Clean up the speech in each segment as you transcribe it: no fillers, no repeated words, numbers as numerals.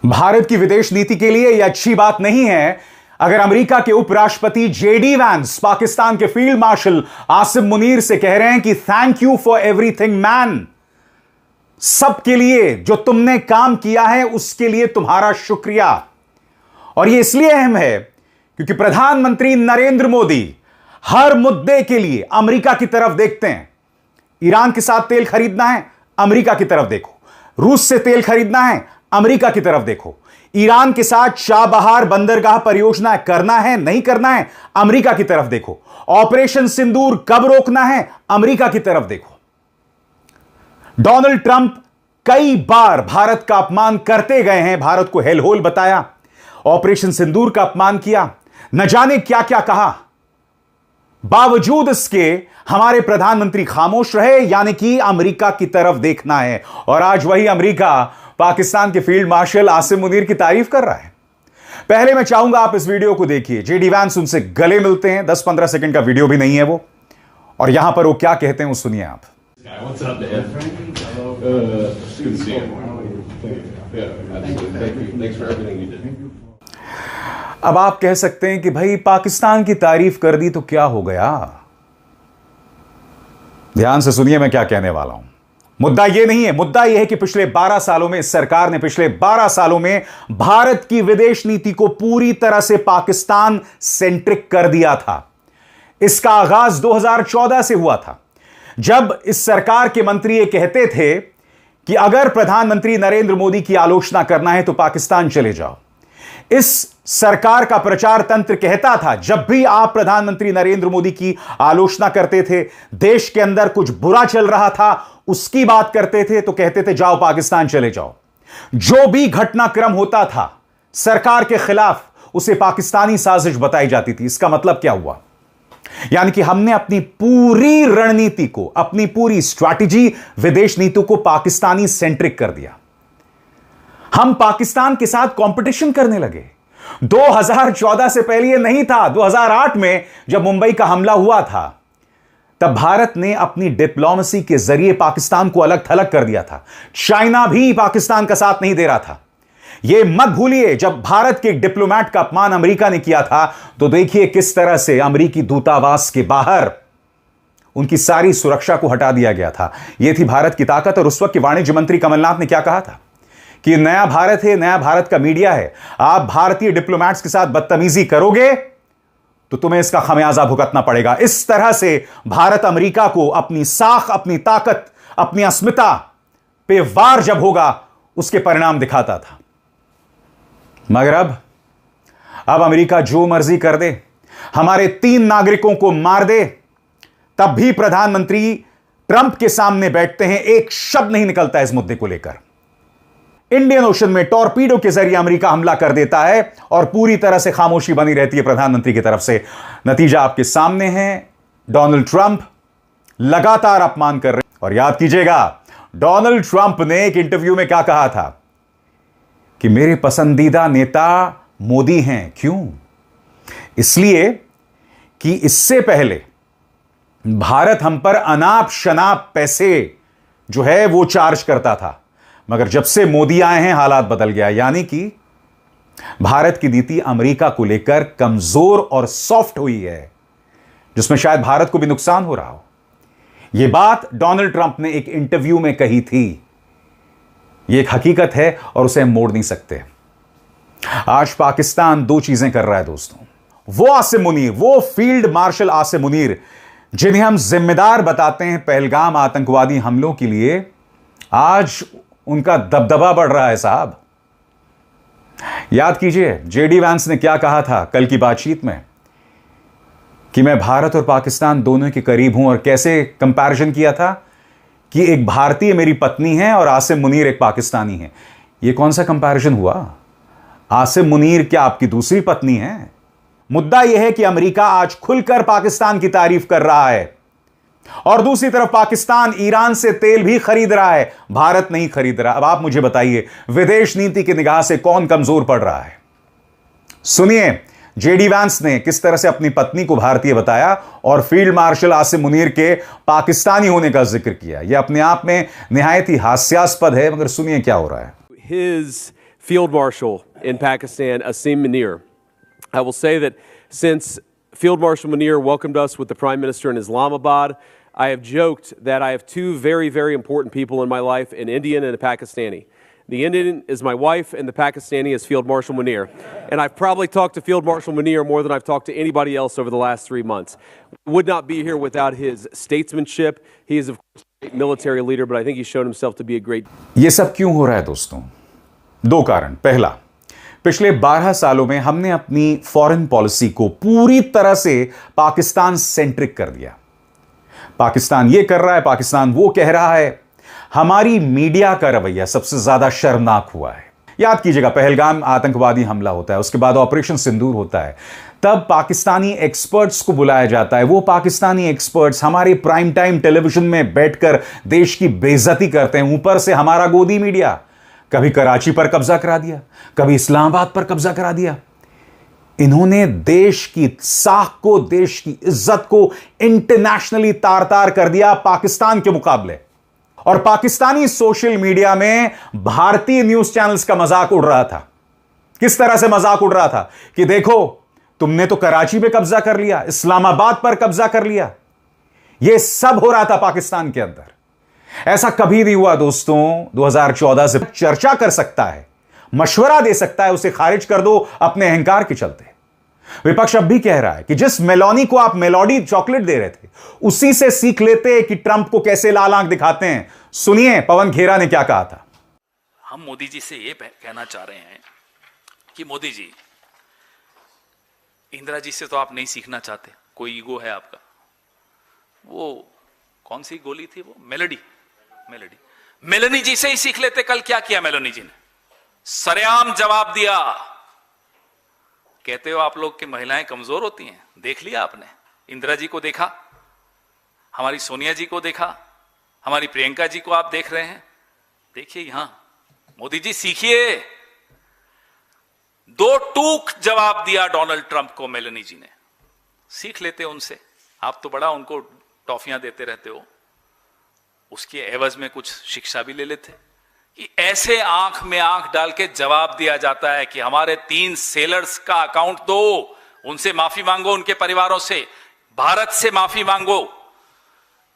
भारत की विदेश नीति के लिए यह अच्छी बात नहीं है अगर अमेरिका के उपराष्ट्रपति जेडी वैंस पाकिस्तान के फील्ड मार्शल आसिम मुनीर से कह रहे हैं कि thank you for everything man, सबके लिए जो तुमने काम किया है उसके लिए तुम्हारा शुक्रिया। और यह इसलिए अहम है क्योंकि प्रधानमंत्री नरेंद्र मोदी हर मुद्दे के लिए अमेरिका की तरफ देखते हैं। ईरान के साथ तेल खरीदना है, अमेरिका की तरफ देखो। रूस से तेल खरीदना है, अमेरिका की तरफ देखो। ईरान के साथ चाबहार बंदरगाह परियोजना करना है, नहीं करना है, अमेरिका की तरफ देखो। ऑपरेशन सिंदूर कब रोकना है, अमेरिका की तरफ देखो। डोनाल्ड ट्रंप कई बार भारत का अपमान करते गए हैं, भारत को हेलहोल बताया, ऑपरेशन सिंदूर का अपमान किया, न जाने क्या क्या कहा। बावजूद इसके हमारे प्रधानमंत्री खामोश रहे, यानी कि अमेरिका की तरफ देखना है। और आज वही अमेरिका पाकिस्तान के फील्ड मार्शल आसिम मुनीर की तारीफ कर रहा है। पहले मैं चाहूंगा आप इस वीडियो को देखिए। जेडी वैंस उनसे गले मिलते हैं, 10-15 सेकंड का वीडियो भी नहीं है वो, और यहां पर वो क्या कहते हैं वो सुनिए आप। अब आप कह सकते हैं कि भाई पाकिस्तान की तारीफ कर दी तो क्या हो गया। ध्यान से सुनिए मैं क्या कहने वाला हूं। मुद्दा यह नहीं है, मुद्दा यह है कि पिछले 12 सालों में इस सरकार ने पिछले 12 सालों में भारत की विदेश नीति को पूरी तरह से पाकिस्तान सेंट्रिक कर दिया था। इसका आगाज 2014 से हुआ था, जब इस सरकार के मंत्री ये कहते थे कि अगर प्रधानमंत्री नरेंद्र मोदी की आलोचना करना है तो पाकिस्तान चले जाओ। इस सरकार का प्रचार तंत्र कहता था, जब भी आप प्रधानमंत्री नरेंद्र मोदी की आलोचना करते थे, देश के अंदर कुछ बुरा चल रहा था, उसकी बात करते थे, तो कहते थे जाओ पाकिस्तान चले जाओ। जो भी घटनाक्रम होता था सरकार के खिलाफ, उसे पाकिस्तानी साजिश बताई जाती थी। इसका मतलब क्या हुआ? यानी कि हमने अपनी पूरी रणनीति को, अपनी पूरी स्ट्रैटेजी, विदेश नीति को पाकिस्तानी सेंट्रिक कर दिया। हम पाकिस्तान के साथ कंपटीशन करने लगे। 2014 से पहले यह नहीं था। 2008 में जब मुंबई का हमला हुआ था, तब भारत ने अपनी डिप्लोमेसी के जरिए पाकिस्तान को अलग थलग कर दिया था। चाइना भी पाकिस्तान का साथ नहीं दे रहा था। यह मत भूलिए, जब भारत के डिप्लोमेट का अपमान अमेरिका ने किया था, तो देखिए किस तरह से अमेरिकी दूतावास के बाहर उनकी सारी सुरक्षा को हटा दिया गया था। यह थी भारत की ताकत। और उस वक्त के वाणिज्य मंत्री कमलनाथ ने क्या कहा था कि नया भारत है, नया भारत का मीडिया है, आप भारतीय डिप्लोमेट्स के साथ बदतमीजी करोगे तो तुम्हें इसका खमियाजा भुगतना पड़ेगा। इस तरह से भारत अमेरिका को अपनी साख, अपनी ताकत, अपनी अस्मिता पे वार जब होगा उसके परिणाम दिखाता था। मगर अब अमेरिका जो मर्जी कर दे, हमारे 3 नागरिकों को मार दे, तब भी प्रधानमंत्री ट्रंप के सामने बैठते हैं, एक शब्द नहीं निकलता है इस मुद्दे को लेकर। इंडियन ओशन में टॉर्पीडो के जरिए अमेरिका हमला कर देता है और पूरी तरह से खामोशी बनी रहती है प्रधानमंत्री की तरफ से। नतीजा आपके सामने है। डोनाल्ड ट्रंप लगातार अपमान कर रहे हैं। और याद कीजिएगा, डोनाल्ड ट्रंप ने एक इंटरव्यू में क्या कहा था कि मेरे पसंदीदा नेता मोदी हैं। क्यों? इसलिए कि इससे पहले भारत हम पर अनाप शनाप पैसे जो है वो चार्ज करता था, मगर जब से मोदी आए हैं हालात बदल गया। यानी कि भारत की नीति अमेरिका को लेकर कमजोर और सॉफ्ट हुई है, जिसमें शायद भारत को भी नुकसान हो रहा हो। यह बात डोनाल्ड ट्रंप ने एक इंटरव्यू में कही थी। यह एक हकीकत है और उसे हम मोड़ नहीं सकते। आज पाकिस्तान 2 चीजें कर रहा है दोस्तों। वो आसिम मुनीर, वो फील्ड मार्शल आसिम मुनीर, जिन्हें हम जिम्मेदार बताते हैं पहलगाम आतंकवादी हमलों के लिए, आज उनका दबदबा बढ़ रहा है साहब। याद कीजिए जेडी वैंस ने क्या कहा था कल की बातचीत में कि मैं भारत और पाकिस्तान दोनों के करीब हूं, और कैसे कंपैरिजन किया था कि एक भारतीय मेरी पत्नी है और आसिम मुनीर एक पाकिस्तानी है। यह कौन सा कंपैरिजन हुआ? आसिम मुनीर क्या आपकी दूसरी पत्नी है? मुद्दा यह है कि अमेरिका आज खुलकर पाकिस्तान की तारीफ कर रहा है, और दूसरी तरफ पाकिस्तान ईरान से तेल भी खरीद रहा है, भारत नहीं खरीद रहा। अब आप मुझे बताइए, विदेश नीति की निगाह से कौन कमजोर पड़ रहा है? सुनिए जेडी वैंस ने किस तरह से अपनी पत्नी को भारतीय बताया और फील्ड मार्शल आसिम मुनीर के पाकिस्तानी होने का जिक्र किया। यह अपने आप में निहायत ही हास्यास्पद है, मगर सुनिए क्या हो रहा है। His Field Marshal in Pakistan, Asim Munir. I will say that since Field Marshal Munir welcomed us with the Prime Minister in Islamabad, I have joked that I have two very, very important people in my life, an Indian and a Pakistani. The Indian is my wife, and the Pakistani is Field Marshal Munir. And I've probably talked to Field Marshal Munir more than I've talked to anybody else over the last 3 months. Would not be here without his statesmanship. He is, of course, a great military leader, but I think he's shown himself to be a great... ये सब क्यों हो रहा है दोस्तों? दो कारण. पहला, पिछले 12 सालों में हमने अपनी फॉरेन पॉलिसी को पूरी तरह से पाकिस्तान सेंट्रिक कर दिया. पाकिस्तान ये कर रहा है, पाकिस्तान वो कह रहा है. हमारी मीडिया का रवैया सबसे ज्यादा शर्मनाक हुआ है. याद कीजिएगा, पहलगाम आतंकवादी हमला होता है, उसके बाद ऑपरेशन सिंदूर होता है. तब पाकिस्तानी एक्सपर्ट्स को बुलाया जाता है. वो पाकिस्तानी एक्सपर्ट्स हमारे प्राइम टाइम टेलीविजन में बैठकर देश की बेइज्जती करते हैं. ऊपर से हमारा गोदी मीडिया कभी कराची पर कब्जा करा दिया, कभी इस्लामाबाद पर कब्जा करा दिया. इन्होंने देश की साख को, देश की इज्जत को इंटरनेशनली तार तार कर दिया पाकिस्तान के मुकाबले. और पाकिस्तानी सोशल मीडिया में भारतीय न्यूज चैनल्स का मजाक उड़ रहा था. किस तरह से मजाक उड़ रहा था कि देखो, तुमने तो कराची पे कब्जा कर लिया, इस्लामाबाद पर कब्जा कर लिया. यह सब हो रहा था पाकिस्तान के अंदर. ऐसा कभी नहीं हुआ दोस्तों. 2014 से चर्चा कर सकता है, मशवरा दे सकता है, उसे खारिज कर दो अपने अहंकार के चलते. विपक्ष अब भी कह रहा है कि जिस मेलोनी को आप मेलोडी चॉकलेट दे रहे थे, उसी से सीख लेते कि ट्रंप को कैसे लाल आंख दिखाते हैं. सुनिए पवन खेरा ने क्या कहा था. हम मोदी जी से ये कहना चाह रहे हैं कि मोदी जी, इंदिरा जी से तो आप नहीं सीखना चाहते, कोई ईगो है आपका. वो कौन सी गोली थी, वो मेलोडी मेलोनी जी से ही सीख लेते. कल क्या किया मेलोनी जी ने? सरेआम जवाब दिया. कहते हो आप लोग कि महिलाएं कमजोर होती हैं. देख लिया आपने? इंदिरा जी को देखा, हमारी सोनिया जी को देखा, हमारी प्रियंका जी को आप देख रहे हैं. देखिए यहां मोदी जी सीखिए. 2 टूक जवाब दिया डोनाल्ड ट्रंप को मेलोनी जी ने. सीख लेते उनसे. आप तो बड़ा उनको टॉफियां देते रहते हो, उसके एवज में कुछ शिक्षा भी ले लेते. कि ऐसे आंख में आंख डाल के जवाब दिया जाता है कि हमारे 3 सेलर्स का अकाउंट दो, उनसे माफी मांगो, उनके परिवारों से, भारत से माफी मांगो.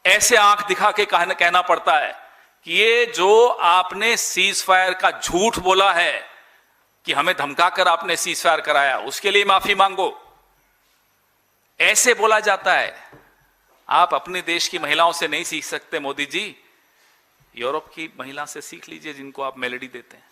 ऐसे आंख दिखा के कहना पड़ता है कि ये जो आपने सीज फायर का झूठ बोला है कि हमें धमकाकर आपने सीज फायर कराया, उसके लिए माफी मांगो. ऐसे बोला जाता है. आप अपने देश की महिलाओं से नहीं सीख सकते मोदी जी, यूरोप की महिला से सीख लीजिए जिनको आप मेलोडी देते हैं.